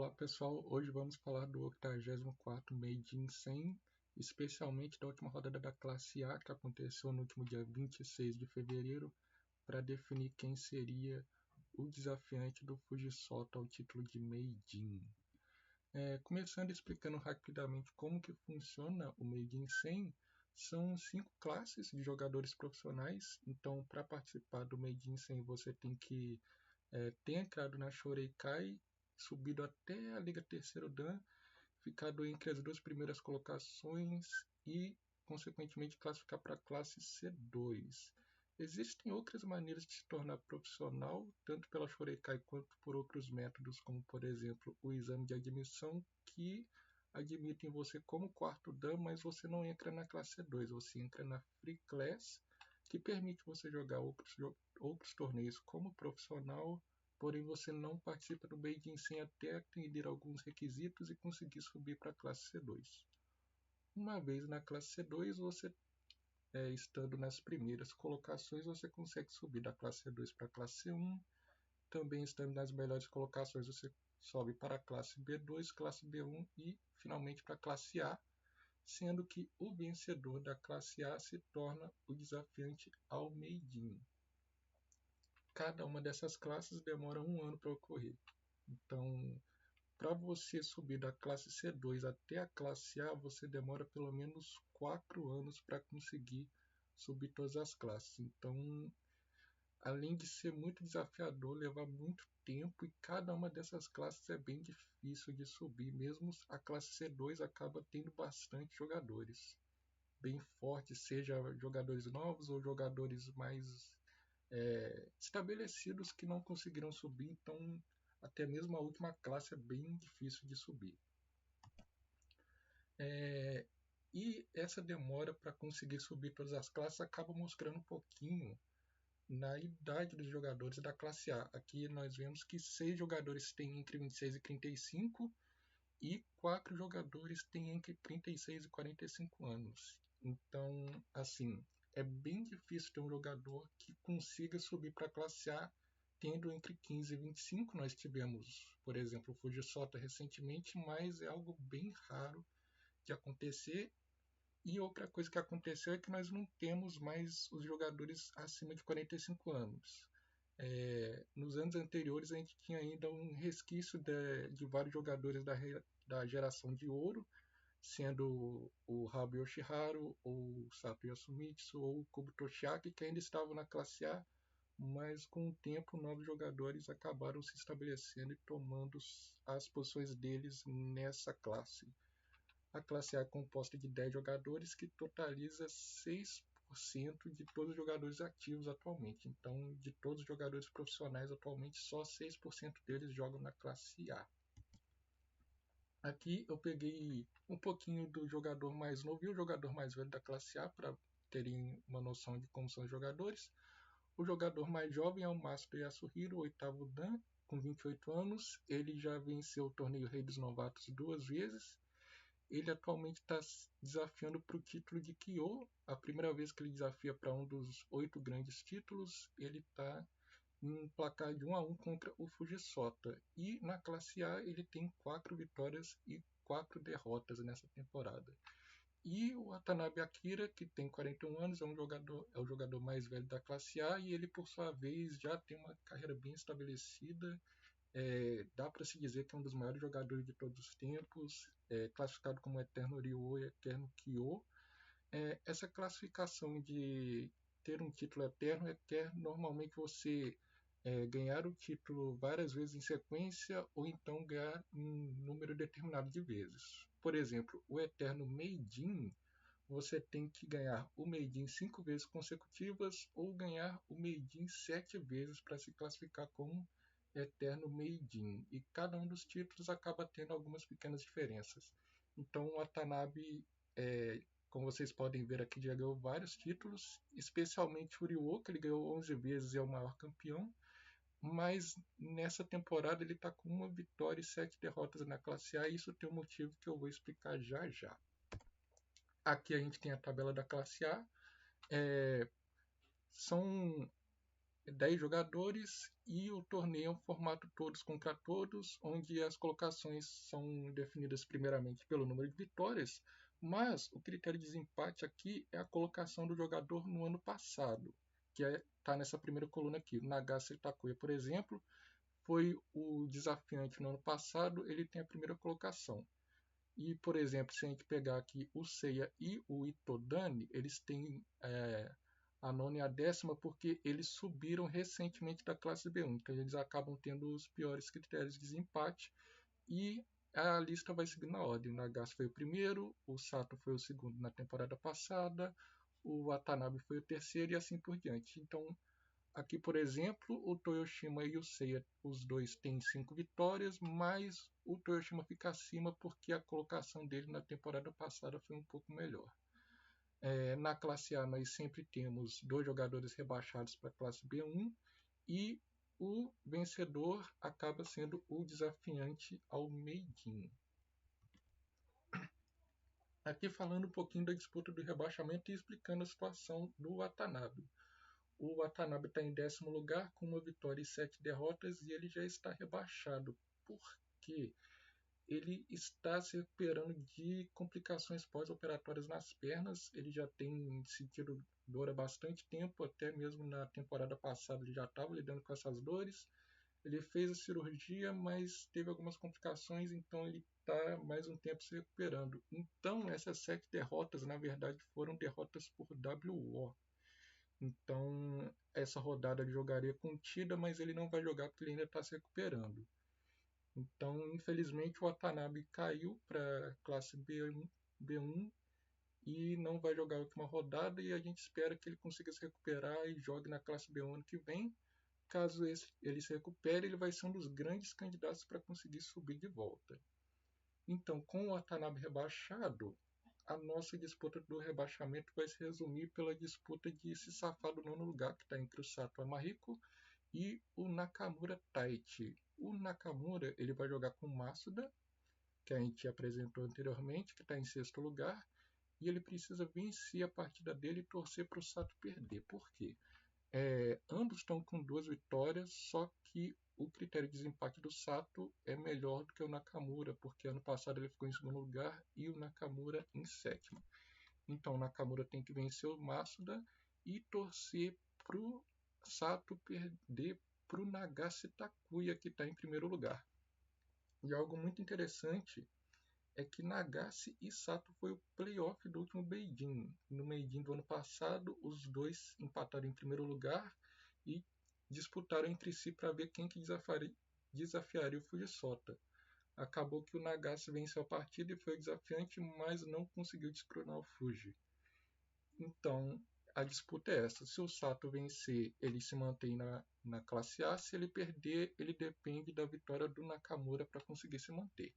Olá pessoal, hoje vamos falar do 84º Meijin 100, especialmente da última rodada da classe A que aconteceu no último dia 26 de fevereiro, para definir quem seria o desafiante do Fujisato ao título de Meijin. Começando explicando rapidamente como que funciona o Meijin 100, são 5 classes de jogadores profissionais, então para participar do Meijin 100 você tem que ter entrado na Shoreikai, subido até a Liga Terceiro Dan, ficado entre as duas primeiras colocações e, consequentemente, classificar para a classe C2. Existem outras maneiras de se tornar profissional, tanto pela Shoreikai quanto por outros métodos, como, por exemplo, o exame de admissão, que admitem você como quarto Dan, mas você não entra na classe C2, você entra na Free Class, que permite você jogar outros torneios como profissional, porém você não participa do Meijin sem até atender alguns requisitos e conseguir subir para a classe C2. Uma vez na classe C2, você estando nas primeiras colocações, você consegue subir da classe C2 para a classe C1. Também estando nas melhores colocações, você sobe para a classe B2, classe B1 e finalmente para a classe A, sendo que o vencedor da classe A se torna o desafiante ao Meijin. Cada uma dessas classes demora 1 ano para ocorrer. Então, para você subir da classe C2 até a classe A, você demora pelo menos 4 anos para conseguir subir todas as classes. Então, além de ser muito desafiador, levar muito tempo, e cada uma dessas classes é bem difícil de subir. Mesmo a classe C2 acaba tendo bastante jogadores bem fortes, seja jogadores novos ou jogadores mais estabelecidos que não conseguiram subir, então até mesmo a última classe é bem difícil de subir. E essa demora para conseguir subir todas as classes acaba mostrando um pouquinho na idade dos jogadores da classe A. Aqui nós vemos que 6 jogadores têm entre 26 e 35 e 4 jogadores têm entre 36 e 45 anos. Então, assim, é bem difícil ter um jogador que consiga subir para a classe A tendo entre 15 e 25. Nós tivemos, por exemplo, o Fujisato recentemente, mas é algo bem raro de acontecer. E outra coisa que aconteceu é que nós não temos mais os jogadores acima de 45 anos. Nos anos anteriores a gente tinha ainda um resquício de vários jogadores da geração de ouro, sendo o Habu Yoshiharu, ou o Sato Yasumitsu, ou o Kubo Toshiaki, que ainda estavam na classe A, mas com o tempo novos jogadores acabaram se estabelecendo e tomando as posições deles nessa classe. A classe A é composta de 10 jogadores, que totaliza 6% de todos os jogadores ativos atualmente. Então, de todos os jogadores profissionais atualmente, só 6% deles jogam na classe A. Aqui eu peguei um pouquinho do jogador mais novo e o jogador mais velho da classe A para terem uma noção de como são os jogadores. O jogador mais jovem é o Masato Yasuhiro, 8º Dan, com 28 anos. Ele já venceu o torneio Rei dos Novatos 2 vezes. Ele atualmente está desafiando para o título de Kyo. A primeira vez que ele desafia para um dos 8 grandes títulos, ele está em um placar de 1-1 contra o Fujisato. E na classe A ele tem 4 vitórias e 4 derrotas nessa temporada. E o Watanabe Akira, que tem 41 anos, é o jogador mais velho da classe A, e ele, por sua vez, já tem uma carreira bem estabelecida. Dá para se dizer que é um dos maiores jogadores de todos os tempos, classificado como Eterno Ryo e Eterno Kyo. Essa classificação de ter um título eterno requer normalmente você ganhar o título várias vezes em sequência, ou então ganhar um número determinado de vezes. Por exemplo, o Eterno Meijin, você tem que ganhar o Meijin 5 vezes consecutivas ou ganhar o Meijin 7 vezes para se classificar como Eterno Meijin. E cada um dos títulos acaba tendo algumas pequenas diferenças. Então o Watanabe, como vocês podem ver aqui, já ganhou vários títulos, especialmente o Ryo, que ele ganhou 11 vezes e é o maior campeão. Mas nessa temporada ele está com 1 vitória e 7 derrotas na classe A, e isso tem um motivo que eu vou explicar já já. Aqui a gente tem a tabela da classe A. São 10 jogadores e o torneio é um formato todos contra todos, onde as colocações são definidas primeiramente pelo número de vitórias, mas o critério de desempate aqui é a colocação do jogador no ano passado, que está nessa primeira coluna aqui. O Nagase Takuya, por exemplo, foi o desafiante no ano passado, ele tem a primeira colocação. E, por exemplo, se a gente pegar aqui o Seiya e o Itodani, eles têm a nona e a décima porque eles subiram recentemente da classe B1, então eles acabam tendo os piores critérios de desempate e a lista vai seguindo na ordem. O Nagase foi o primeiro, o Sato foi o segundo na temporada passada, o Watanabe foi o terceiro e assim por diante. Então, aqui, por exemplo, o Toyoshima e o Seiya, os dois têm 5 vitórias, mas o Toyoshima fica acima porque a colocação dele na temporada passada foi um pouco melhor. Na classe A, nós sempre temos 2 jogadores rebaixados para a classe B1 e o vencedor acaba sendo o desafiante ao Meijin. Aqui falando um pouquinho da disputa do rebaixamento e explicando a situação do Watanabe. O Watanabe está em 10º lugar com 1 vitória e 7 derrotas e ele já está rebaixado, porque ele está se recuperando de complicações pós-operatórias nas pernas. Ele já tem sentido dor há bastante tempo, até mesmo na temporada passada ele já estava lidando com essas dores. Ele fez a cirurgia, mas teve algumas complicações, então ele está mais um tempo se recuperando. Então essas 7 derrotas, na verdade, foram derrotas por WO. Então, essa rodada ele jogaria contida, mas ele não vai jogar porque ele ainda está se recuperando. Então, infelizmente, o Watanabe caiu para a classe B1 e não vai jogar a última rodada. E a gente espera que ele consiga se recuperar e jogue na classe B1 ano que vem. Caso ele se recupere, ele vai ser um dos grandes candidatos para conseguir subir de volta. Então, com o Watanabe rebaixado, a nossa disputa do rebaixamento vai se resumir pela disputa de se safar do 9º lugar, que está entre o Sato Amahiko e o Nakamura Taichi. O Nakamura ele vai jogar com o Masuda, que a gente apresentou anteriormente, que está em 6º lugar, e ele precisa vencer a partida dele e torcer para o Sato perder. Por quê? Ambos estão com 2 vitórias, só que o critério de desempate do Sato é melhor do que o Nakamura, porque ano passado ele ficou em 2º lugar e o Nakamura em 7º. Então o Nakamura tem que vencer o Masuda e torcer para o Sato perder para o Nagase Takuya, que está em 1º lugar. E algo muito interessante é que Nagase e Sato foi o playoff do último Meijin. No Meijin do ano passado, os dois empataram em 1º lugar e disputaram entre si para ver quem que desafiaria o Fujisato. Acabou que o Nagase venceu a partida e foi o desafiante, mas não conseguiu descoronar o Fuji. Então, a disputa é essa. Se o Sato vencer, ele se mantém na classe A. Se ele perder, ele depende da vitória do Nakamura para conseguir se manter.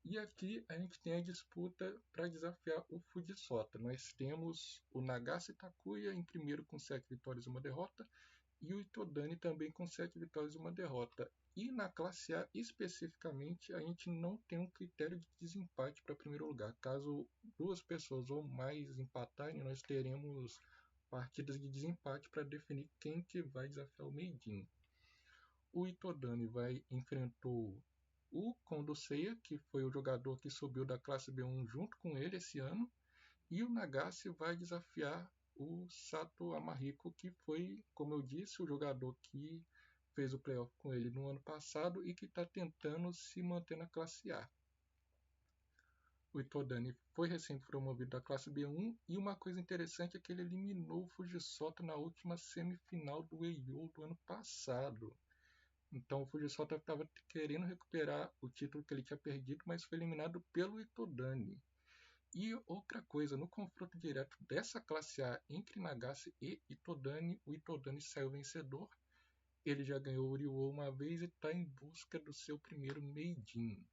E aqui a gente tem a disputa para desafiar o Fujisato. Nós temos o Nagase Takuya em primeiro com 7 vitórias e 1 derrota, e o Itodani também com 7 vitórias e 1 derrota. E na classe A especificamente, a gente não tem um critério de desempate para 1º lugar. Caso 2 pessoas ou mais empatarem, nós teremos partidas de desempate para definir quem que vai desafiar o Meijin. O Itodani enfrentou o Kondo Seiya, que foi o jogador que subiu da classe B1 junto com ele esse ano, e o Nagase vai desafiar o Sato Amahiko, que foi, como eu disse, o jogador que fez o playoff com ele no ano passado e que está tentando se manter na classe A. O Itodani foi recém-promovido da classe B1 e uma coisa interessante é que ele eliminou o Fujisato na última semifinal do Eiyou do ano passado. Então o Fujisato estava querendo recuperar o título que ele tinha perdido, mas foi eliminado pelo Itodani. E outra coisa, no confronto direto dessa classe A entre Nagase e Itodani, o Itodani saiu vencedor. Ele já ganhou o Uriwo uma vez e está em busca do seu primeiro Meijin.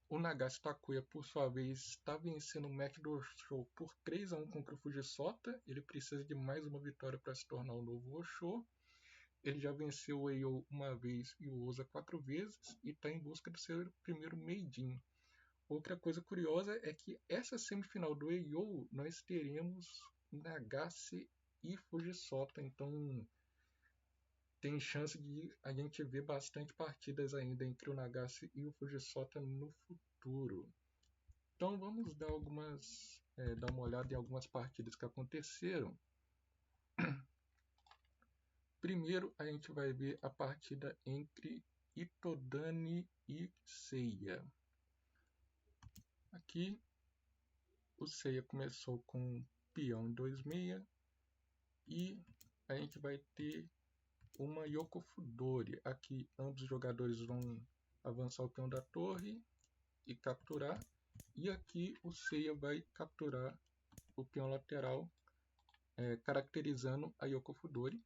O Nagase Takuya, por sua vez, está vencendo o match do Osho por 3-1 contra o Fujisato. Ele precisa de mais uma vitória para se tornar o novo Osho. Ele já venceu o Eiyou uma vez e o Oza 4 vezes e está em busca do seu primeiro Meijin. Outra coisa curiosa é que essa semifinal do Eiyou nós teremos Nagase e Fujiçota, então tem chance de a gente ver bastante partidas ainda entre o Nagase e o Fujiçota no futuro. Então vamos dar dar uma olhada em algumas partidas que aconteceram. Primeiro a gente vai ver a partida entre Itodani e Seiya. Aqui o Seiya começou com peão em 2/6 e a gente vai ter uma Yoko Fudori. Aqui ambos os jogadores vão avançar o peão da torre e capturar. E aqui o Seiya vai capturar o peão lateral, caracterizando a Yoko Fudori.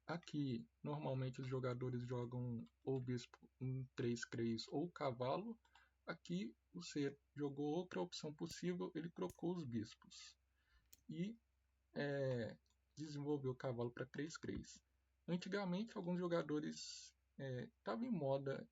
Aqui normalmente os jogadores jogam ou bispo em 3/3 ou cavalo. Aqui o Seiya jogou outra opção possível, ele trocou os bispos e desenvolveu o cavalo para 3/3. Antigamente alguns jogadores estavam em moda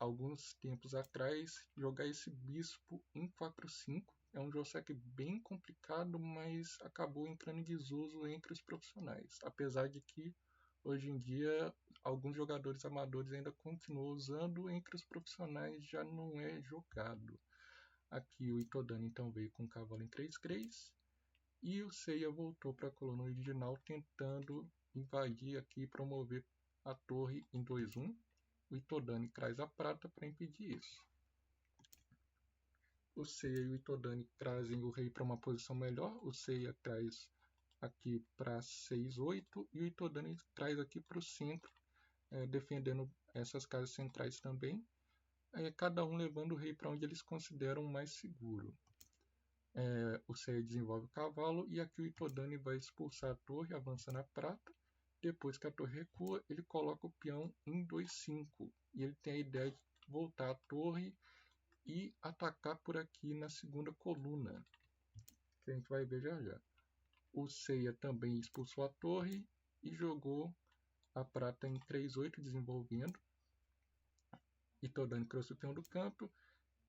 alguns tempos atrás jogar esse bispo em 4/5. É um Joseki bem complicado, mas acabou entrando em desuso entre os profissionais, apesar de que hoje em dia alguns jogadores amadores ainda continuam usando, entre os profissionais já não é jogado. Aqui o Itodani então veio com o cavalo em 3/3 e o Seiya voltou para a coluna original tentando invadir aqui e promover a torre em 2/1. O Itodani traz a prata para impedir isso. O Seiya e o Itodani trazem o rei para uma posição melhor. O Seiya traz aqui para 6/8 e o Itodani traz aqui para o centro, defendendo essas casas centrais também. Cada um levando o rei para onde eles consideram mais seguro. O Seiya desenvolve o cavalo e aqui o Itodani vai expulsar a torre, avançando a prata. Depois que a torre recua, ele coloca o peão em 2/5 e ele tem a ideia de voltar à torre e atacar por aqui na segunda coluna, que a gente vai ver já já. O Seiya também expulsou a torre e jogou a prata em 3/8 desenvolvendo. Itodani trouxe o peão do campo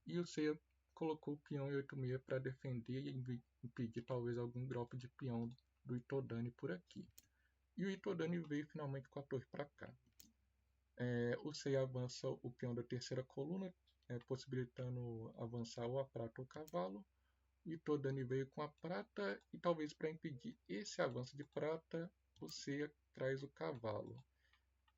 e o Seiya colocou o peão em 8/6 para defender e impedir talvez algum golpe de peão do Itodani por aqui. E o Itodani veio finalmente com a torre para cá. O Seiya avança o peão da terceira coluna, possibilitando avançar ou a prata ou o cavalo. O Itodani veio com a prata e talvez para impedir esse avanço de prata, o Seiya traz o cavalo.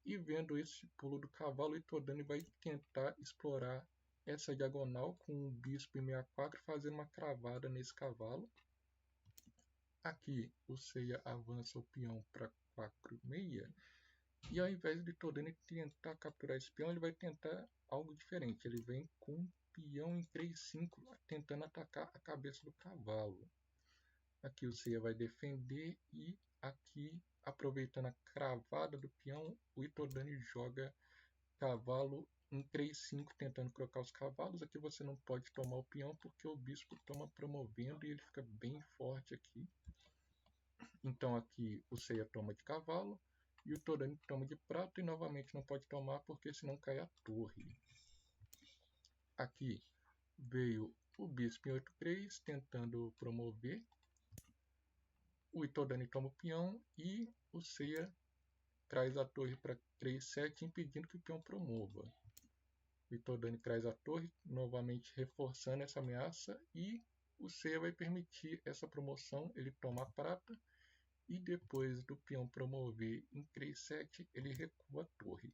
E vendo esse pulo do cavalo, o Itodani vai tentar explorar essa diagonal com o bispo em 6/4, fazendo uma cravada nesse cavalo. Aqui o Seiya avança o peão para 4/6 e ao invés de Itodani tentar capturar esse peão, ele vai tentar algo diferente. Ele vem com um peão em 3/5 tentando atacar a cabeça do cavalo. Aqui o Seiya vai defender e aqui, aproveitando a cravada do peão, o Itodani joga cavalo em 3/5 tentando trocar os cavalos. Aqui você não pode tomar o peão porque o bispo toma promovendo e ele fica bem forte aqui. Então aqui o Seiya toma de cavalo e o Itodani toma de prata e novamente não pode tomar porque senão cai a torre. Aqui veio o bispo em 8/3 tentando promover. O Itodani toma o peão e o Seiya traz a torre para 3/7 impedindo que o peão promova. O Itodani traz a torre, novamente reforçando essa ameaça e o Seiya vai permitir essa promoção. Ele toma a prata e depois do peão promover em 3/7 ele recua a torre.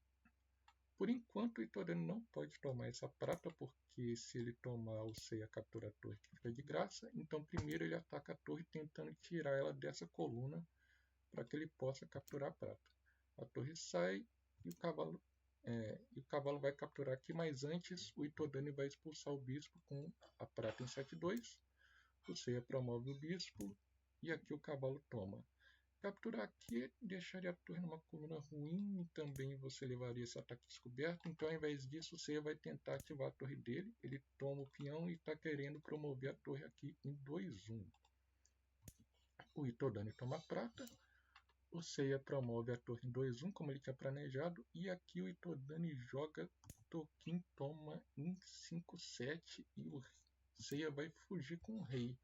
Por enquanto o Itodani não pode tomar essa prata porque se ele tomar o Seiya captura a torre que fica de graça. Então primeiro ele ataca a torre tentando tirar ela dessa coluna para que ele possa capturar a prata. A torre sai e o cavalo vai capturar aqui, mas antes o Itodani vai expulsar o bispo com a prata em 7/2. O Seiya promove o bispo e aqui o cavalo toma. Capturar aqui deixaria a torre numa coluna ruim e também você levaria esse ataque descoberto. Então ao invés disso o Seiya vai tentar ativar a torre dele. Ele toma o peão e está querendo promover a torre aqui em 2/1. O Itodani toma a prata. O Seiya promove a torre em 2/1 como ele tinha planejado. E aqui o Itodani joga Tokin, toma em 5/7 e o Seiya vai fugir com o rei.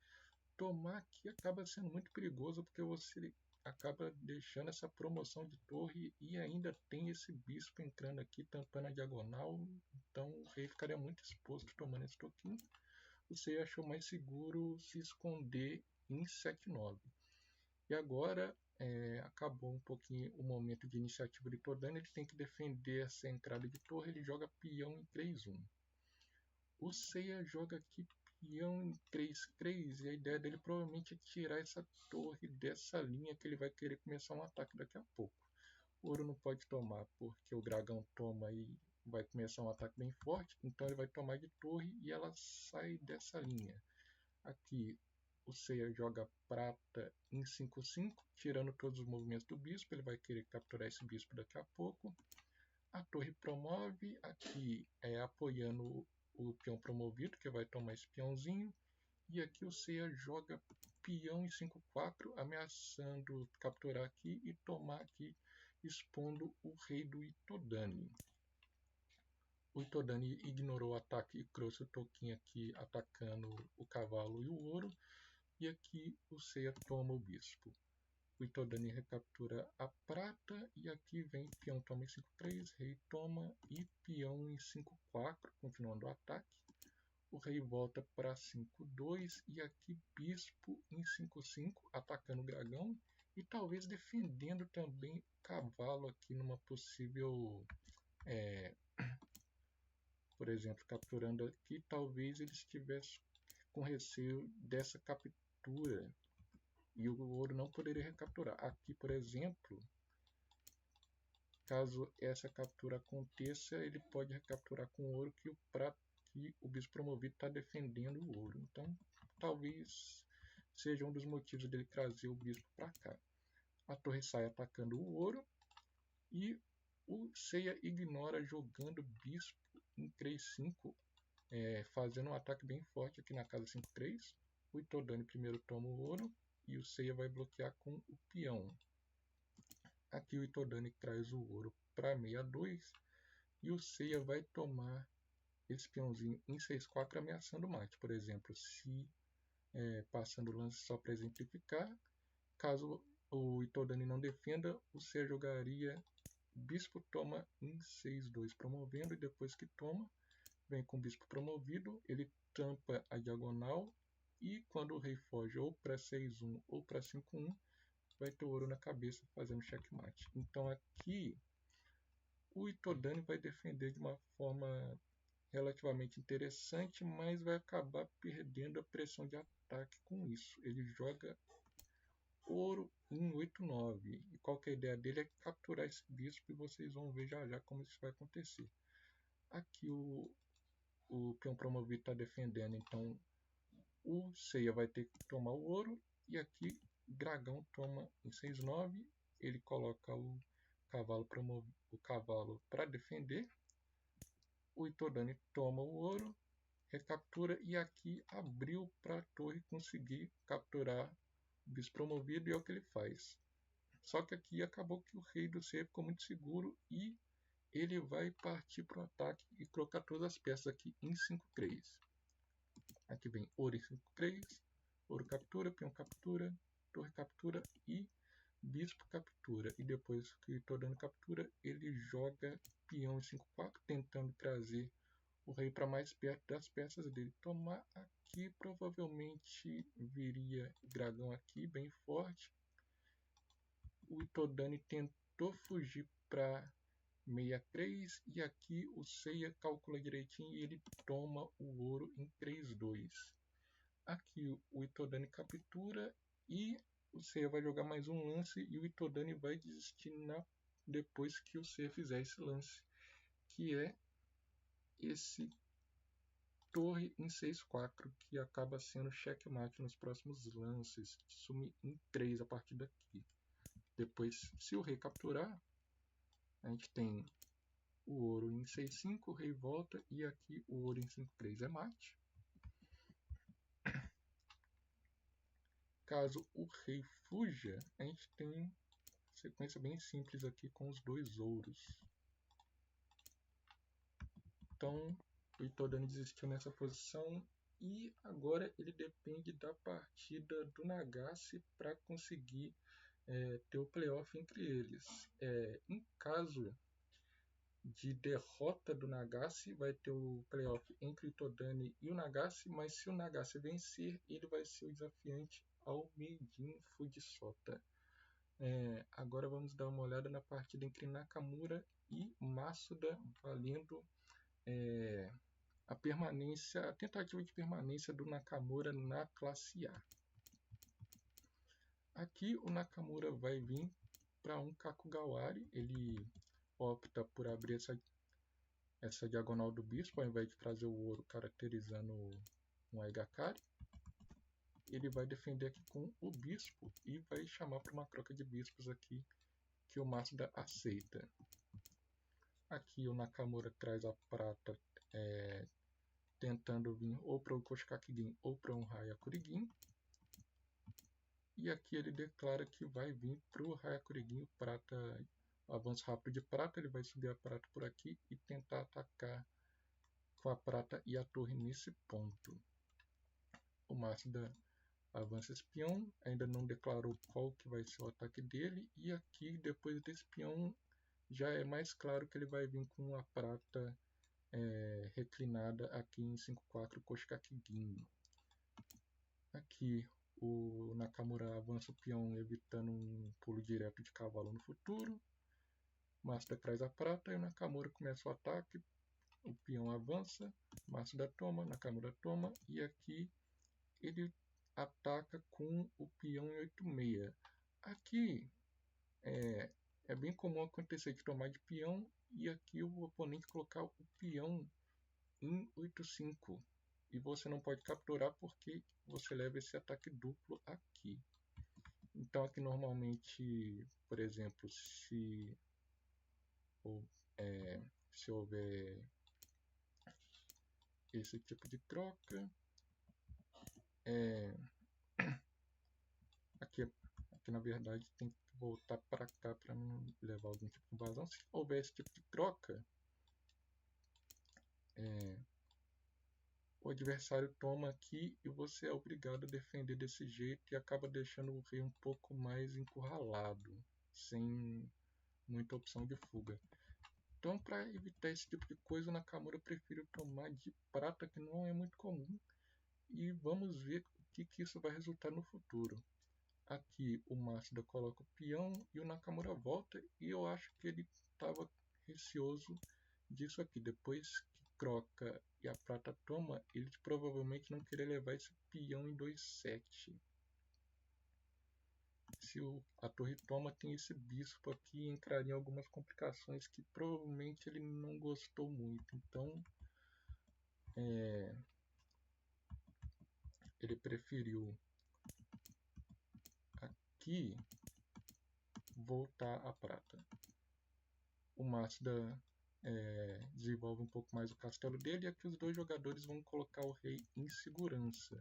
Tomar aqui acaba sendo muito perigoso porque você acaba deixando essa promoção de torre e ainda tem esse bispo entrando aqui, tampando a diagonal. Então o rei ficaria muito exposto tomando esse toquinho. Você achou mais seguro se esconder em 7-9. E agora acabou um pouquinho o momento de iniciativa de Todani. Ele tem que defender essa entrada de torre. Ele joga peão em 3-1. O Seiya joga aqui peão em 3-3 e a ideia dele provavelmente é tirar essa torre dessa linha que ele vai querer começar um ataque daqui a pouco. O ouro não pode tomar porque o dragão toma e vai começar um ataque bem forte, então ele vai tomar de torre e ela sai dessa linha. Aqui o Seiya joga prata em 5-5, tirando todos os movimentos do bispo. Ele vai querer capturar esse bispo daqui a pouco. A torre promove, aqui apoiando o peão promovido, que vai tomar esse peãozinho. E aqui o Seiya joga peão em 5-4, ameaçando capturar aqui e tomar aqui, expondo o rei do Itodani. O Itodani ignorou o ataque e trouxe o toquinho aqui, atacando o cavalo e o ouro. E aqui o Seiya toma o bispo. O Itodani recaptura a prata e aqui vem peão toma em 5-3, rei toma e peão em 5-4, continuando o ataque. O rei volta para 5-2 e aqui bispo em 5-5, atacando o dragão e talvez defendendo também o cavalo aqui numa possível, por exemplo, capturando aqui, talvez ele estivesse com receio dessa captura e o ouro não poderia recapturar. Aqui, por exemplo, caso essa captura aconteça, ele pode recapturar com ouro que o prata e o bispo promovido está defendendo o ouro. Então, talvez seja um dos motivos dele trazer o bispo para cá. A torre sai atacando o ouro e o Seiya ignora jogando bispo em 3-5, fazendo um ataque bem forte aqui na casa 5-3. O Itodani primeiro toma o ouro e o Seiya vai bloquear com o peão. Aqui o Itodani traz o ouro para 6-2 e o Seiya vai tomar esse peãozinho em 6-4 ameaçando o mate. Por exemplo, se passando o lance só para exemplificar, caso o Itodani não defenda, o Seiya jogaria bispo toma em 6-2 promovendo, e depois que toma, vem com o bispo promovido, ele tampa a diagonal e quando o rei foge ou para 6-1 ou para 5-1, vai ter ouro na cabeça fazendo checkmate. Então aqui o Itodani vai defender de uma forma relativamente interessante, mas vai acabar perdendo a pressão de ataque com isso. Ele joga ouro em 8-9 e qual que é a ideia dele é capturar esse bispo e vocês vão ver já já como isso vai acontecer. Aqui o peão promovido está defendendo, então o Seiya vai ter que tomar o ouro e aqui dragão toma em 6-9, ele coloca o cavalo para defender. O Itodani toma o ouro, recaptura e aqui abriu para a torre conseguir capturar o bispo promovido e é o que ele faz. Só que aqui acabou que o rei do Seiya ficou muito seguro e ele vai partir para o ataque e colocar todas as peças aqui em 5-3. Aqui vem ouro em 5-3, ouro captura, peão captura, torre captura e bispo captura. E depois que estou dando captura, ele joga peão em 5-4, tentando trazer o rei para mais perto das peças dele. Tomar aqui, provavelmente viria o dragão aqui, bem forte. O Itodani tentou fugir para 6-3 e aqui o Seiya calcula direitinho e ele toma o ouro em 3-2. Aqui o Itodani captura e o Seiya vai jogar mais um lance e o Itodani vai desistir depois que o Seiya fizer esse lance, que é esse torre em 6-4, que acaba sendo checkmate nos próximos lances, sumi em 3 a partir daqui. Depois, se o rei capturar, a gente tem o ouro em 6-5, o rei volta e aqui o ouro em 5-3 é mate. Caso o rei fuja, a gente tem uma sequência bem simples aqui com os dois ouros. Então o Itodani desistiu nessa posição e agora ele depende da partida do Nagase para conseguir ter o playoff entre eles. Em caso de derrota do Nagase, vai ter o playoff entre o Todani e o Nagase, mas se o Nagase vencer, ele vai ser o desafiante ao Meijin Fujisato. Agora vamos dar uma olhada na partida entre Nakamura e Masuda, valendo a tentativa de permanência do Nakamura na classe A. Aqui o Nakamura vai vir para um Kakugawari, ele opta por abrir essa diagonal do bispo, ao invés de trazer o ouro caracterizando um Aigakari. Ele vai defender aqui com o bispo e vai chamar para uma troca de bispos aqui que o Masuda aceita. Aqui o Nakamura traz a prata tentando vir ou para o Koshikakigin ou para um Hyakurigin. E aqui ele declara que vai vir para o Hyakurigin, o prata, avanço rápido de prata, ele vai subir a prata por aqui e tentar atacar com a prata e a torre nesse ponto. O Masuda avança esse peão, ainda não declarou qual que vai ser o ataque dele, e aqui depois desse peão já é mais claro que ele vai vir com a prata reclinada aqui em 5-4 Koshikakigin. Aqui o Nakamura avança o peão evitando um pulo direto de cavalo no futuro. Masuda traz a prata e o Nakamura começa o ataque. O peão avança, Masuda toma, Nakamura toma e aqui ele ataca com o peão em 8-6. Aqui é bem comum acontecer de tomar de peão e aqui o oponente colocar o peão em 8-5. E você não pode capturar porque você leva esse ataque duplo aqui. Então aqui normalmente, por exemplo, se houver esse tipo de troca, aqui na verdade tem que voltar para cá para não levar algum tipo de invasão. Se houver esse tipo de troca, o adversário toma aqui e você é obrigado a defender desse jeito e acaba deixando o rei um pouco mais encurralado, sem muita opção de fuga. Então, para evitar esse tipo de coisa, o Nakamura prefere tomar de prata, que não é muito comum, e vamos ver o que isso vai resultar no futuro. Aqui o Masuda coloca o peão e o Nakamura volta, e eu acho que ele estava receoso disso aqui. Depois que troca e a prata toma, ele provavelmente não queria levar esse peão em 2-7. Se a torre toma, tem esse bispo aqui, entraria em algumas complicações que provavelmente ele não gostou muito. Então ele preferiu aqui voltar a prata. O Masuda desenvolve um pouco mais o castelo dele e aqui os dois jogadores vão colocar o rei em segurança.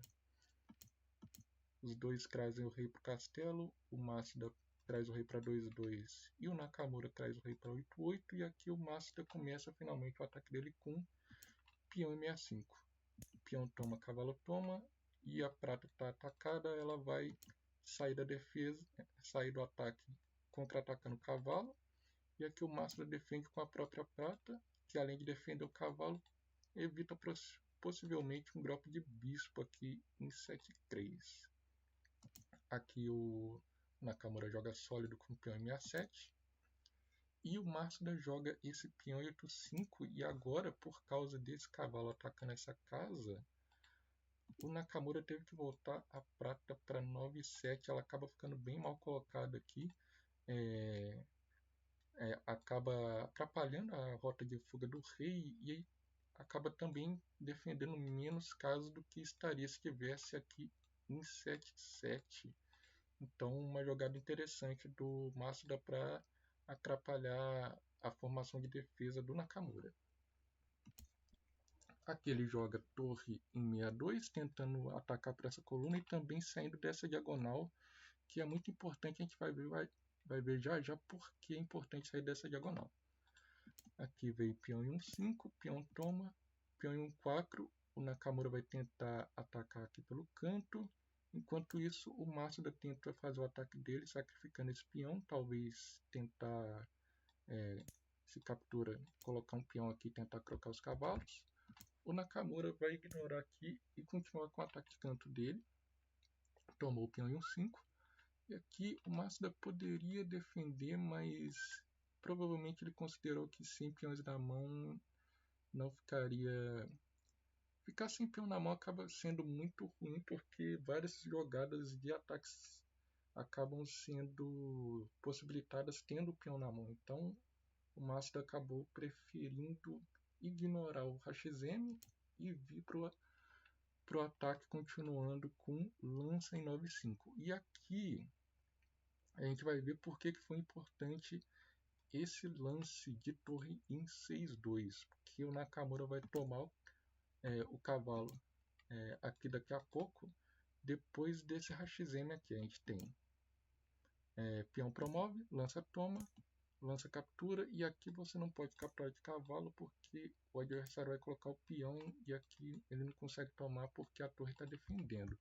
Os dois trazem o rei para o castelo, o Masuda traz o rei para 2-2 e o Nakamura traz o rei para 8-8 e aqui o Masuda começa finalmente o ataque dele com peão em 65. Peão toma, cavalo toma e a prata está atacada, ela vai sair da defesa, sair do ataque contra-atacando o cavalo. E aqui o Masuda defende com a própria prata, que além de defender o cavalo, evita possivelmente um drop de bispo aqui em 7-3. Aqui o Nakamura joga sólido com o peão em 67. E o Masuda joga esse peão em 8-5. E agora, por causa desse cavalo atacando essa casa, o Nakamura teve que voltar a prata para 9-7. Ela acaba ficando bem mal colocada aqui. Acaba atrapalhando a rota de fuga do rei e acaba também defendendo menos casos do que estaria se estivesse aqui em 7-7. Então, uma jogada interessante do Masuda para atrapalhar a formação de defesa do Nakamura. Aqui ele joga torre em 62, tentando atacar para essa coluna e também saindo dessa diagonal, que é muito importante. A gente vai ver já porque é importante sair dessa diagonal. Aqui veio peão em 1-5, peão toma, peão em 1-4. O Nakamura vai tentar atacar aqui pelo canto Enquanto isso, o Masuda tenta fazer o ataque dele, sacrificando esse peão, talvez tentar, se captura, colocar um peão aqui e tentar trocar os cavalos. O Nakamura vai ignorar aqui e continuar com o ataque de canto dele. Tomou o peão em um 5. E aqui o Masuda poderia defender, mas provavelmente ele considerou que sem peões na mão não ficaria... Ficar sem peão na mão acaba sendo muito ruim, porque várias jogadas de ataques acabam sendo possibilitadas tendo o peão na mão. Então o Masuda acabou preferindo ignorar o Hashizeme e vir pro ataque, continuando com lança em 9-5. E aqui a gente vai ver por que foi importante esse lance de torre em 6-2, porque o Nakamura vai tomar o cavalo aqui daqui a pouco. Depois desse Hashizeme aqui a gente tem peão promove, lança toma, lança captura, e aqui você não pode capturar de cavalo porque o adversário vai colocar o peão e aqui ele não consegue tomar porque a torre está defendendo.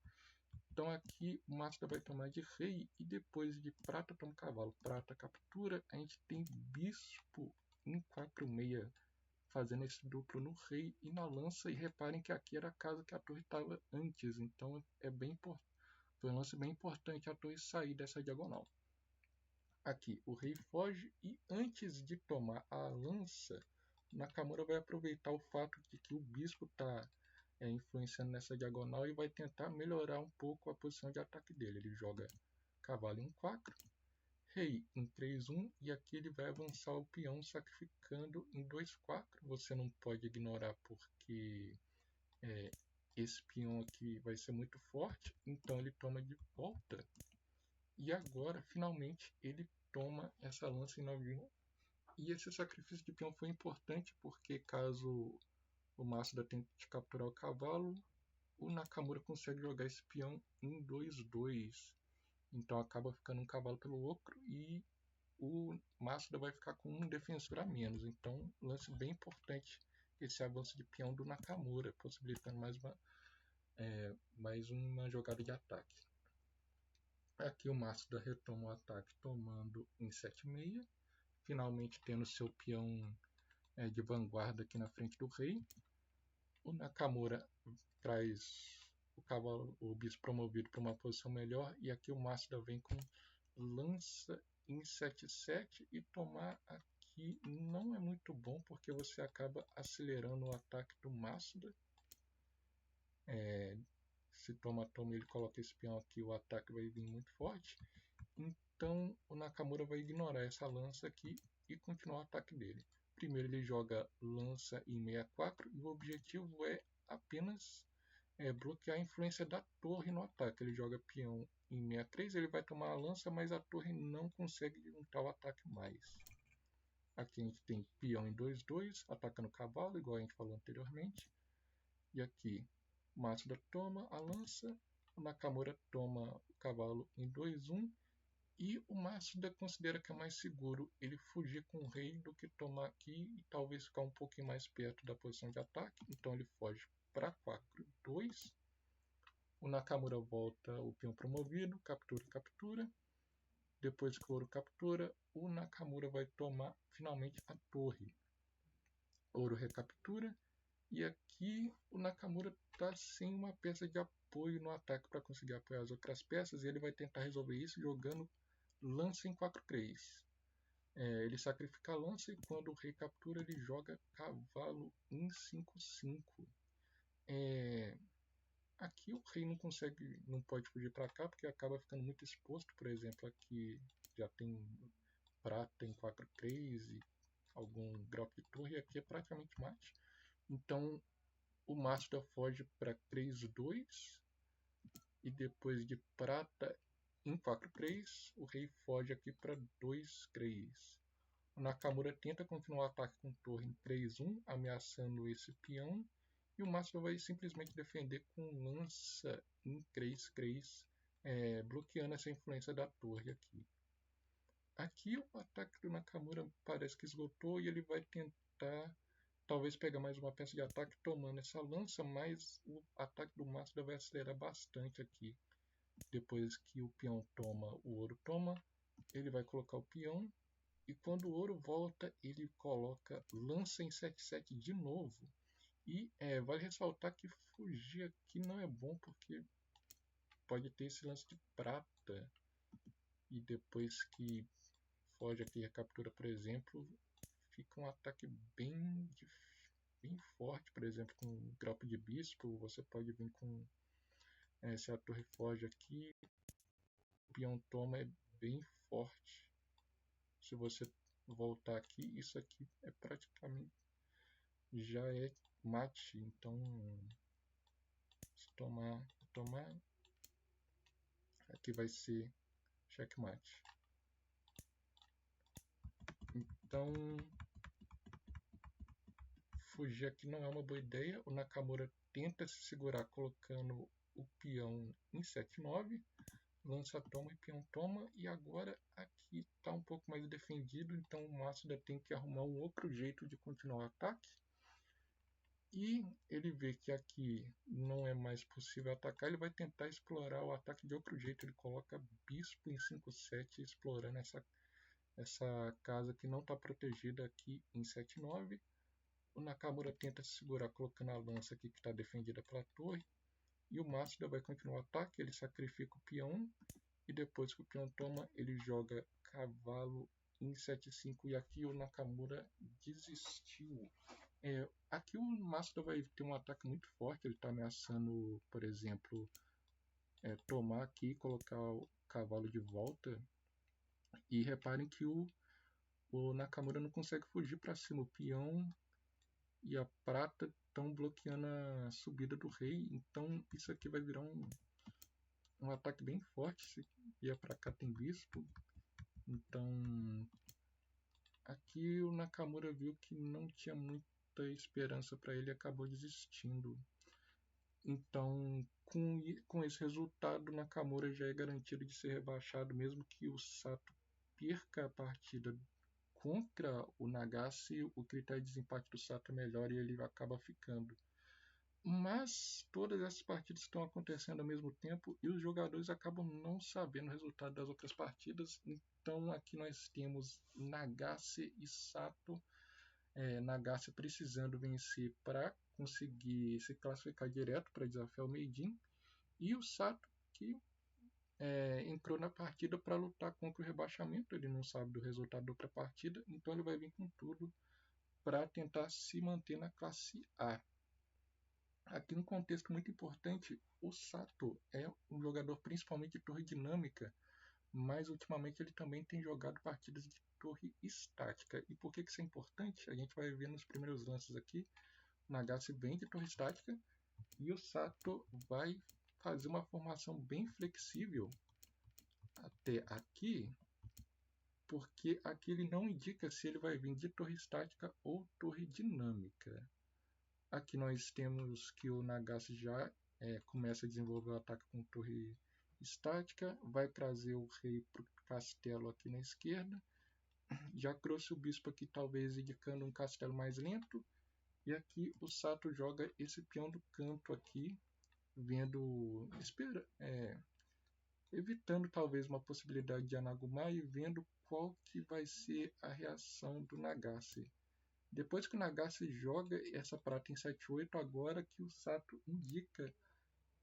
Então aqui o Masuda vai tomar de rei e depois de prata toma cavalo. Prata captura, a gente tem bispo em 4-6 fazendo esse duplo no rei e na lança. E reparem que aqui era a casa que a torre estava antes, então foi um lance bem importante a torre sair dessa diagonal. Aqui o rei foge e antes de tomar a lança, Nakamura vai aproveitar o fato de que o bispo está influenciando nessa diagonal e vai tentar melhorar um pouco a posição de ataque dele. Ele joga cavalo em 4, rei em 3-1 e aqui ele vai avançar o peão sacrificando em 2-4. Você não pode ignorar porque esse peão aqui vai ser muito forte, então ele toma de volta. E agora, finalmente, ele toma essa lança em 9-1. E esse sacrifício de peão foi importante porque caso o Masuda tente capturar o cavalo, o Nakamura consegue jogar esse peão em 2-2. Então acaba ficando um cavalo pelo outro e o Masuda vai ficar com um defensor a menos. Então, lance bem importante esse avanço de peão do Nakamura, possibilitando mais uma jogada de ataque. Aqui o Masuda retoma o ataque tomando em 7-6, finalmente tendo seu peão de vanguarda aqui na frente do rei. O Nakamura traz o bispo promovido para uma posição melhor e aqui o Masuda vem com lança em 7-7 e tomar aqui não é muito bom porque você acaba acelerando o ataque do Masuda. Se toma ele coloca esse peão aqui, o ataque vai vir muito forte. Então o Nakamura vai ignorar essa lança aqui e continuar o ataque dele. Primeiro ele joga lança em 6-4 e o objetivo é apenas bloquear a influência da torre no ataque. Ele joga peão em 6-3, ele vai tomar a lança, mas a torre não consegue juntar o ataque mais. Aqui a gente tem peão em 2-2, atacando o cavalo, igual a gente falou anteriormente. E aqui o Masuda toma a lança, o Nakamura toma o cavalo em 2-1. E o Masuda considera que é mais seguro ele fugir com o rei do que tomar aqui e talvez ficar um pouquinho mais perto da posição de ataque. Então ele foge para 4-2. O Nakamura volta o peão promovido, captura. Depois que o ouro captura, o Nakamura vai tomar finalmente a torre. Ouro recaptura. E aqui o Nakamura está sem uma peça de apoio no ataque para conseguir apoiar as outras peças. E ele vai tentar resolver isso jogando lança em 4-3. Ele sacrifica a lança e quando o rei captura ele joga cavalo em 5-5. Aqui o rei não pode fugir para cá porque acaba ficando muito exposto. Por exemplo, aqui já tem prata em 4-3 e algum golpe de torre, e aqui é praticamente mate. Então o Masuda foge para 3-2 e depois de prata em 4-3, o rei foge aqui para 2-3. O Nakamura tenta continuar o ataque com torre em 3-1, ameaçando esse peão. E o Masuda vai simplesmente defender com lança em 3-3, bloqueando essa influência da torre aqui. Aqui o ataque do Nakamura parece que esgotou e ele vai tentar talvez pegar mais uma peça de ataque tomando essa lança, mas o ataque do Masuda vai acelerar bastante aqui. depois que o peão toma, o ouro toma, ele vai colocar o peão, e quando o ouro volta, ele coloca lança em 7-7 de novo. E vale ressaltar que fugir aqui não é bom, porque pode ter esse lance de prata, e depois que foge aqui e recaptura, por exemplo, fica um ataque bem forte, por exemplo, com o golpe de bispo. Você pode vir com se a torre foge aqui, o peão toma, é bem forte. Se você voltar aqui, isso aqui é praticamente já é mate. Então, se tomar, aqui vai ser checkmate. Então, fugir aqui não é uma boa ideia. O Nakamura tenta se segurar colocando o peão em 7-9. Lança toma e peão toma. E agora aqui está um pouco mais defendido. Então o Masuda tem que arrumar um outro jeito de continuar o ataque. E ele vê que aqui não é mais possível atacar. Ele vai tentar explorar o ataque de outro jeito. Ele coloca bispo em 5-7, explorando essa casa que não está protegida aqui em 7-9. O Nakamura tenta se segurar colocando a lança aqui que está defendida pela torre. E o Masuda vai continuar o ataque. Ele sacrifica o peão. E depois que o peão toma, ele joga cavalo em 7-5. E aqui o Nakamura desistiu. Aqui o Masuda vai ter um ataque muito forte. Ele está ameaçando, por exemplo, tomar aqui e colocar o cavalo de volta. E reparem que o Nakamura não consegue fugir para cima. O peão e a prata estão bloqueando a subida do rei. Então isso aqui vai virar um ataque bem forte. Se vier para cá tem bispo. Então aqui o Nakamura viu que não tinha muita esperança para ele e acabou desistindo. Então com esse resultado, o Nakamura já é garantido de ser rebaixado, mesmo que o Sato perca a partida contra o Nagase. O critério de desempate do Sato é melhor e ele acaba ficando. Mas todas essas partidas estão acontecendo ao mesmo tempo e os jogadores acabam não sabendo o resultado das outras partidas. Então aqui nós temos Nagase e Sato. Nagase precisando vencer para conseguir se classificar direto para desafiar o Meijin. E o Sato que entrou na partida para lutar contra o rebaixamento. Ele não sabe do resultado da outra partida, então ele vai vir com tudo para tentar se manter na classe A. Aqui um contexto muito importante, o Sato é um jogador principalmente de torre dinâmica, mas ultimamente ele também tem jogado partidas de torre estática. E por que isso é importante? A gente vai ver nos primeiros lances aqui. O Nagase vem de torre estática e o Sato vai fazer uma formação bem flexível até aqui, porque aqui ele não indica se ele vai vir de torre estática ou torre dinâmica. Aqui nós temos que o Nagase já começa a desenvolver o ataque com torre estática, vai trazer o rei para o castelo aqui na esquerda, já trouxe o bispo aqui talvez indicando um castelo mais lento, e aqui o Sato joga esse peão do canto aqui, evitando talvez uma possibilidade de Anagumá e vendo qual que vai ser a reação do Nagase. Depois que o Nagase joga essa prata em 7-8, agora que o Sato indica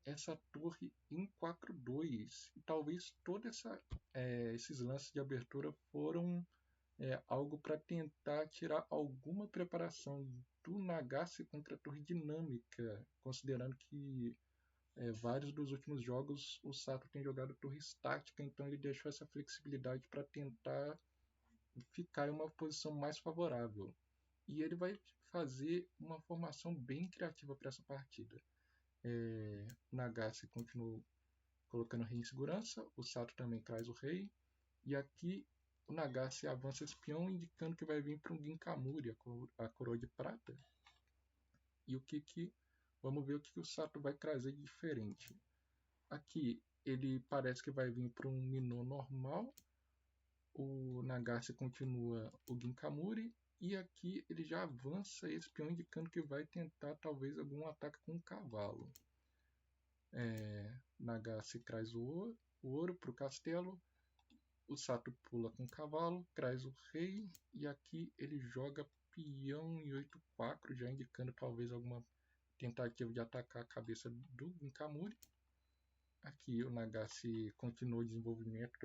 essa torre em 4-2. E talvez todos esses lances de abertura foram algo para tentar tirar alguma preparação do Nagase contra a torre dinâmica, considerando que vários dos últimos jogos o Sato tem jogado torre estática, então ele deixou essa flexibilidade para tentar ficar em uma posição mais favorável. E ele vai fazer uma formação bem criativa para essa partida. Nagase continua colocando o rei em segurança, o Sato também traz o rei, e aqui o Nagase avança esse peão, indicando que vai vir para um Ginkamuri, a coroa de prata. E vamos ver o que o Sato vai trazer de diferente. Aqui ele parece que vai vir para um Minô normal, o Nagase continua o Ginkamuri, e aqui ele já avança esse peão, indicando que vai tentar talvez algum ataque com o cavalo. Nagashi traz o ouro para o castelo. O Sato pula com o cavalo, traz o rei e aqui ele joga peão em 8-4, já indicando talvez alguma tentativa de atacar a cabeça do Ginkamuri. Aqui o Nagashi continua o desenvolvimento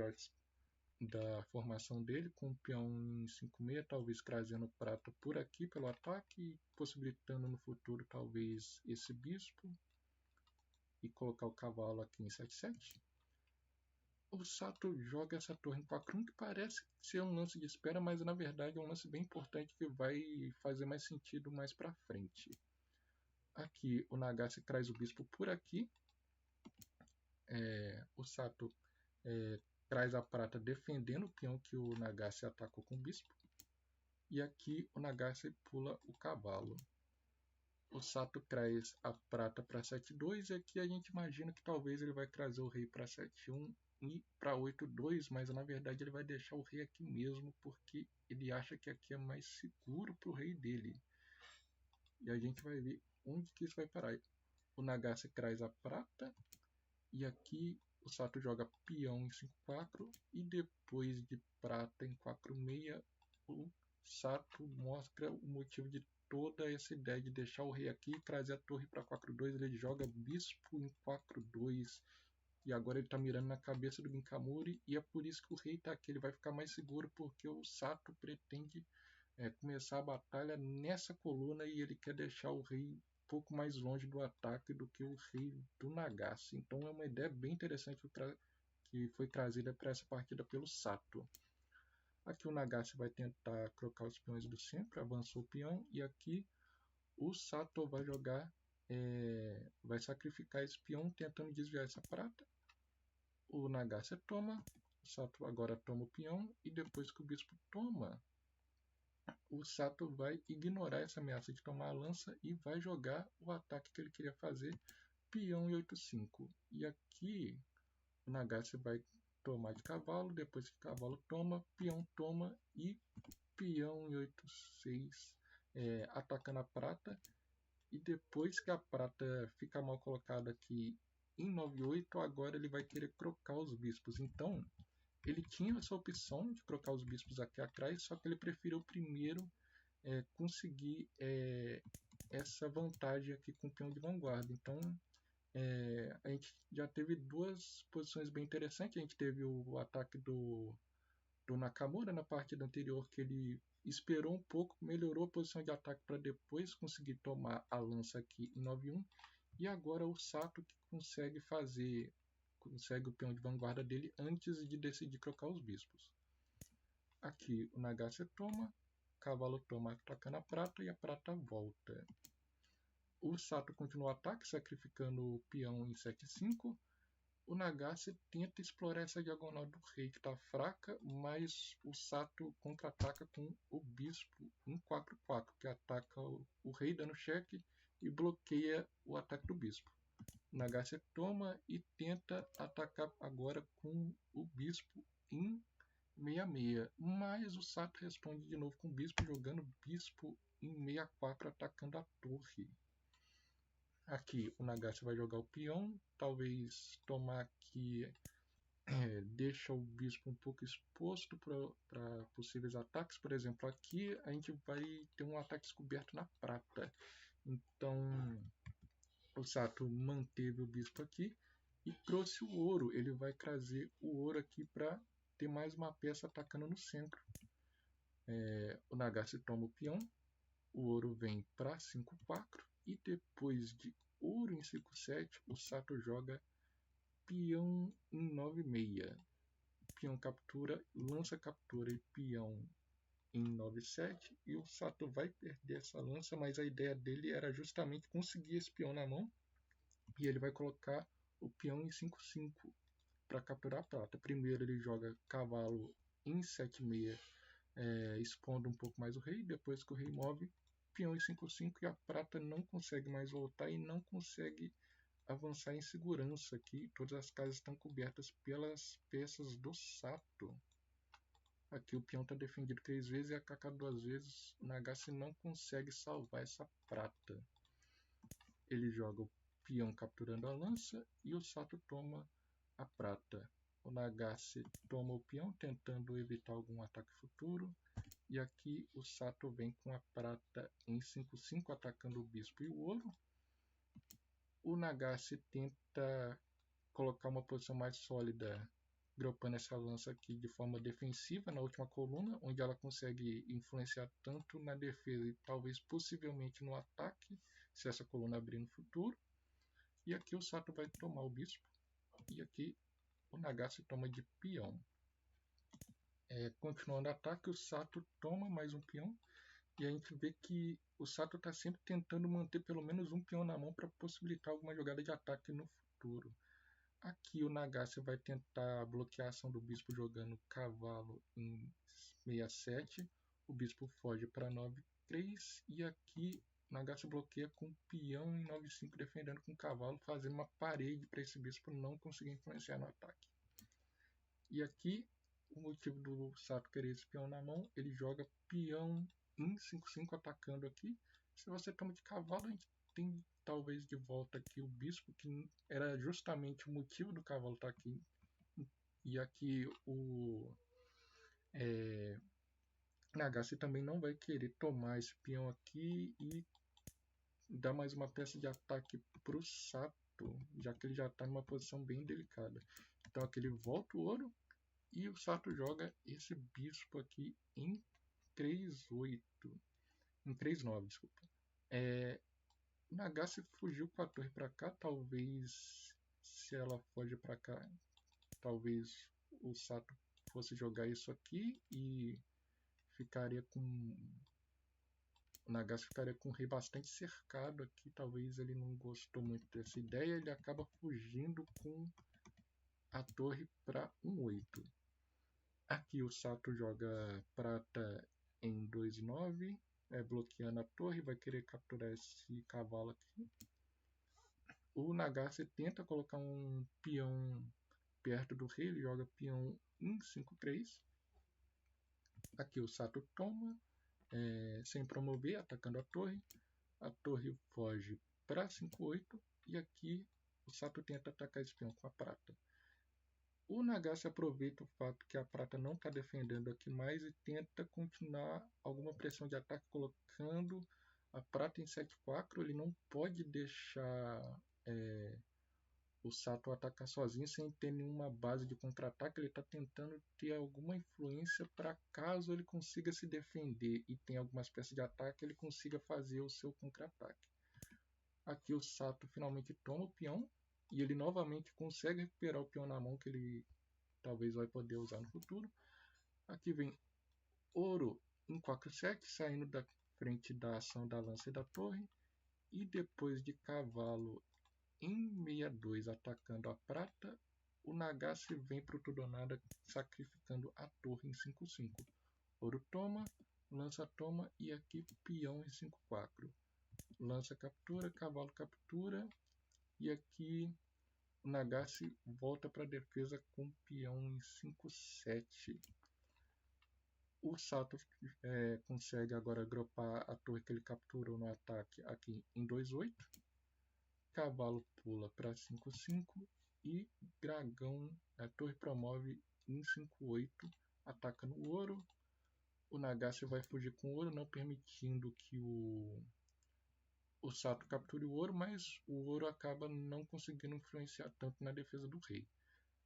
da formação dele com o peão em 5-6, talvez trazendo prata por aqui pelo ataque e possibilitando no futuro talvez esse bispo e colocar o cavalo aqui em 7-7. O Sato joga essa torre em 4-1, que parece ser um lance de espera, mas na verdade é um lance bem importante que vai fazer mais sentido mais para frente. Aqui o Nagashi traz o bispo por aqui. O Sato traz a prata defendendo o peão que o Nagashi atacou com o bispo. E aqui o Nagashi pula o cavalo. O Sato traz a prata para 7-2 e aqui a gente imagina que talvez ele vai trazer o rei para 7-1 e para 8-2, mas na verdade ele vai deixar o rei aqui mesmo porque ele acha que aqui é mais seguro para o rei dele. E a gente vai ver onde que isso vai parar. O Nagashi traz a prata e aqui o Sato joga peão em 5-4 e depois de prata em 4-6 o Sato mostra o motivo de toda essa ideia de deixar o rei aqui e trazer a torre para 4-2. Ele joga bispo em 4-2 e agora ele está mirando na cabeça do Ginkamuri e é por isso que o rei está aqui. Ele vai ficar mais seguro porque o Sato pretende começar a batalha nessa coluna e ele quer deixar o rei um pouco mais longe do ataque do que o rei do Nagashi. Então é uma ideia bem interessante que foi trazida para essa partida pelo Sato. Aqui o Nagashi vai tentar trocar os peões do centro, avançou o peão e aqui o Sato vai jogar, vai sacrificar esse peão tentando desviar essa prata. O Nagashi toma, o Sato agora toma o peão e depois que o bispo toma, o Sato vai ignorar essa ameaça de tomar a lança e vai jogar o ataque que ele queria fazer, peão em 8-5. E aqui o Nagashi vai tomar de cavalo, depois que o cavalo toma, peão toma e peão em 8-6, atacando a prata. E depois que a prata fica mal colocada aqui em 9-8, agora ele vai querer trocar os bispos. Então ele tinha essa opção de trocar os bispos aqui atrás, só que ele preferiu primeiro conseguir essa vantagem aqui com o peão de vanguarda. Então a gente já teve duas posições bem interessantes. A gente teve o ataque do Nakamura na partida anterior, que ele esperou um pouco, melhorou a posição de ataque para depois conseguir tomar a lança aqui em 9-1. E agora o Sato que consegue o peão de vanguarda dele antes de decidir trocar os bispos. Aqui o Nagashi toma, o cavalo toma atacando a prata e a prata volta. O Sato continua o ataque, sacrificando o peão em 7-5. O Nagashi tenta explorar essa diagonal do rei que está fraca, mas o Sato contra-ataca com o bispo em 4-4, que ataca o rei dando cheque e bloqueia o ataque do bispo. O Nagashi toma e tenta atacar agora com o bispo em 6-6, mas o Sato responde de novo com o bispo, jogando bispo em 6-4, atacando a torre. Aqui o Nagashi vai jogar o peão, talvez tomar aqui, deixa o bispo um pouco exposto para possíveis ataques. Por exemplo, aqui a gente vai ter um ataque descoberto na prata. Então o Sato manteve o bispo aqui e trouxe o ouro. Ele vai trazer o ouro aqui para ter mais uma peça atacando no centro. O Nagashi toma o peão, o ouro vem para 5-4 e depois de ouro em 5-7, o Sato joga peão em 9-6. Peão captura, lança captura e peão em 9-7. E o Sato vai perder essa lança, mas a ideia dele era justamente conseguir esse peão na mão. E ele vai colocar o peão em 5-5 para capturar a prata. Primeiro ele joga cavalo em 7-6, expondo um pouco mais o rei. Depois que o rei move, peão em 5-5 e a prata não consegue mais voltar e não consegue avançar em segurança aqui. Todas as casas estão cobertas pelas peças do Sato. Aqui o peão está defendido 3 vezes e a cada 2 vezes o Nagashi não consegue salvar essa prata. Ele joga o peão capturando a lança e o Sato toma a prata. O Nagase toma o peão tentando evitar algum ataque futuro. E aqui o Sato vem com a prata em 5/5 atacando o bispo e o ouro. O Nagase tenta colocar uma posição mais sólida, dropando essa lança aqui de forma defensiva na última coluna, onde ela consegue influenciar tanto na defesa e talvez possivelmente no ataque, se essa coluna abrir no futuro. E aqui o Sato vai tomar o bispo, e aqui o Nagase toma de peão. Continuando o ataque, o Sato toma mais um peão, e a gente vê que o Sato está sempre tentando manter pelo menos um peão na mão para possibilitar alguma jogada de ataque no futuro. Aqui o Nagase vai tentar bloquear a ação do bispo jogando cavalo em 6/7. O bispo foge para 9/3 e aqui o Nagase bloqueia com peão em 9/5 defendendo com cavalo, fazendo uma parede para esse bispo não conseguir influenciar no ataque. E aqui o motivo do Sato querer esse peão na mão, ele joga peão em 5/5 atacando aqui. Se você toma de cavalo, a gente tem talvez de volta aqui o bispo, que era justamente o motivo do cavalo estar aqui. E aqui o Nagase também não vai querer tomar esse peão aqui e dar mais uma peça de ataque para o Sato, já que ele já está numa posição bem delicada. Então aqui ele volta o ouro e o Sato joga esse bispo aqui em 3/8. Em 3/9, desculpa. O Nagase fugiu com a torre para cá, talvez se ela foge para cá, talvez o Sato fosse jogar isso aqui e ficaria com o Nagase ficaria com o rei bastante cercado aqui, talvez ele não gostou muito dessa ideia, ele acaba fugindo com a torre para 1/8. Aqui o Sato joga prata em 2/9, bloqueando a torre, vai querer capturar esse cavalo aqui. O Nagase tenta colocar um peão perto do rei, ele joga peão em 5/3. Aqui o Sato toma, sem promover, atacando a torre. A torre foge para 5/8 e aqui o Sato tenta atacar esse peão com a prata. O Nagase aproveita o fato que a prata não está defendendo aqui mais e tenta continuar alguma pressão de ataque colocando a prata em 7/4. Ele não pode deixar o Sato atacar sozinho sem ter nenhuma base de contra-ataque. Ele está tentando ter alguma influência para caso ele consiga se defender e tenha algumas peças de ataque, ele consiga fazer o seu contra-ataque. Aqui o Sato finalmente toma o peão e ele novamente consegue recuperar o peão na mão que ele talvez vai poder usar no futuro. Aqui vem ouro em 4/7, saindo da frente da ação da lança e da torre. E depois de cavalo em 6/2 atacando a prata, o Nagase vem para o tudo ou nada sacrificando a torre em 5/5. Ouro toma, lança toma e aqui peão em 5/4. Lança captura, cavalo captura e aqui o Nagase volta para a defesa com peão em 5/7. O Sato consegue agora agrupar a torre que ele capturou no ataque aqui em 2/8. Cavalo pula para 5/5 e dragão, a torre promove em 5/8, ataca no ouro. O Nagase vai fugir com o ouro, não permitindo que o Sato capture o ouro, mas o ouro acaba não conseguindo influenciar tanto na defesa do rei.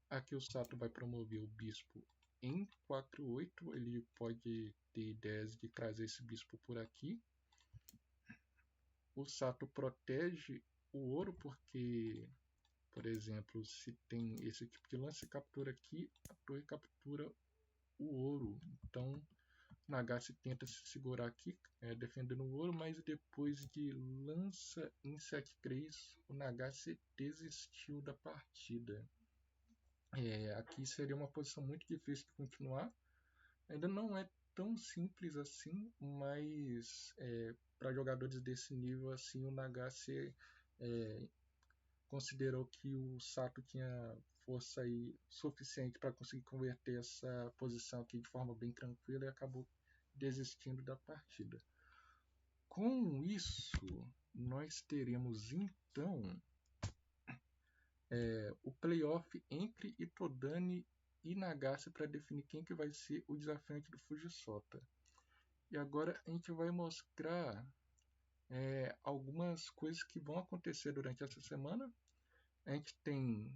Aqui o Sato vai promover o bispo em 4/8, ele pode ter ideias de trazer esse bispo por aqui. O Sato protege o ouro porque, por exemplo, se tem esse tipo de lance captura aqui, a torre captura o ouro. Então Nagase tenta se segurar aqui, defendendo o ouro, mas depois de lança em 7/3, o Nagase desistiu da partida. Aqui seria uma posição muito difícil de continuar. Ainda não é tão simples assim, mas para jogadores desse nível assim, o Nagase considerou que o Sato tinha força aí suficiente para conseguir converter essa posição aqui de forma bem tranquila e acabou desistindo da partida. Com isso, nós teremos então o playoff entre Itodani e Nagase para definir quem que vai ser o desafiante do Fujisato. E agora a gente vai mostrar algumas coisas que vão acontecer durante essa semana. A gente tem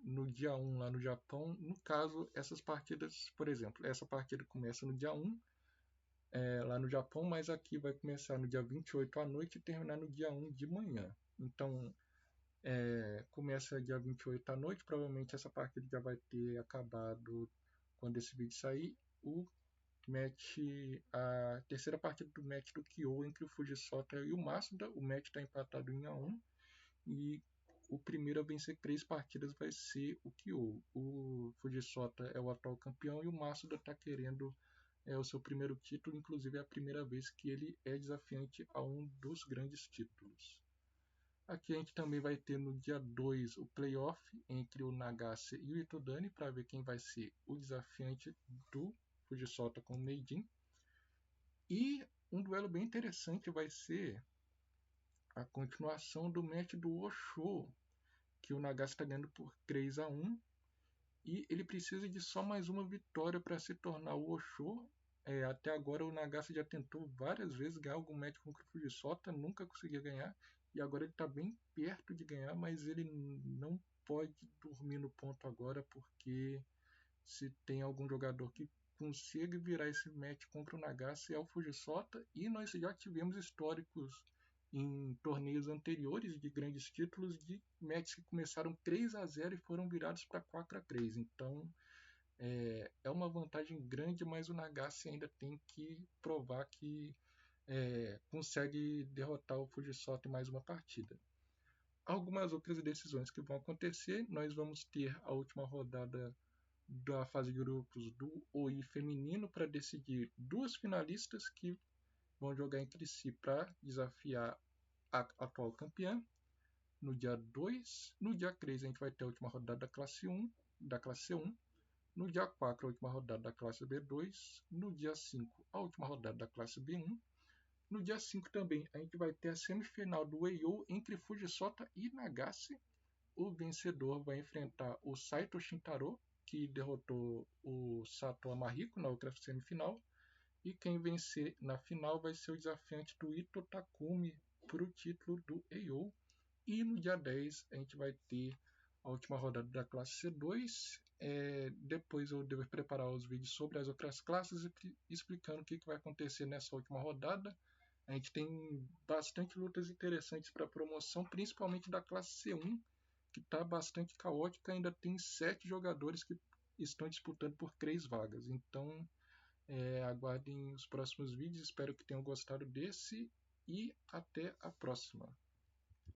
no dia 1 lá no Japão, no caso, essas partidas, por exemplo, essa partida começa no dia 1 lá no Japão, mas aqui vai começar no dia 28 à noite e terminar no dia 1 de manhã. Então, começa dia 28 à noite, provavelmente essa partida já vai ter acabado quando esse vídeo sair. A terceira partida do match do Kyo entre o Fujisato e o Masuda. O match está empatado em 1-1 e o primeiro a vencer 3 partidas vai ser o Kyo. O Fujisato é o atual campeão e o Masuda está querendo o seu primeiro título, inclusive é a primeira vez que ele é desafiante a um dos grandes títulos. Aqui a gente também vai ter no dia 2 o playoff entre o Nagase e o Itodani para ver quem vai ser o desafiante do Fujisato com o Meijin. E um duelo bem interessante vai ser a continuação do match do Osho, que o Nagase está ganhando por 3-1 e ele precisa de só mais uma vitória para se tornar o Osho. Até agora o Nagase já tentou várias vezes ganhar algum match com o Fujisato, nunca conseguia ganhar, e agora ele está bem perto de ganhar, mas ele não pode dormir no ponto agora, porque se tem algum jogador que consiga virar esse match contra o Nagase é o Fujisato, e nós já tivemos históricos em torneios anteriores de grandes títulos de matches que começaram 3-0 e foram virados para 4-3. Então é uma vantagem grande, mas o Nagase ainda tem que provar que consegue derrotar o Fujisato em mais uma partida. Algumas outras decisões que vão acontecer, nós vamos ter a última rodada da fase de grupos do OI feminino para decidir 2 finalistas que vão jogar entre si para desafiar a atual campeã. No dia 2, no dia 3 a gente vai ter a última rodada da classe 1, da classe C1. No dia 4 a última rodada da classe B2. No dia 5 a última rodada da classe B1. No dia 5 também a gente vai ter a semifinal do EIO entre Fujisato e Nagase. O vencedor vai enfrentar o Saito Shintaro, que derrotou o Sato Amahiko na outra semifinal. E quem vencer na final vai ser o desafiante do Ito Takumi para o título do EIO. E no dia 10 a gente vai ter a última rodada da classe C2. Depois eu devo preparar os vídeos sobre as outras classes explicando o que vai acontecer nessa última rodada. A gente tem bastante lutas interessantes para promoção, principalmente da classe C1, que está bastante caótica. Ainda tem 7 jogadores que estão disputando por 3 vagas. Então aguardem os próximos vídeos. Espero que tenham gostado desse e até a próxima.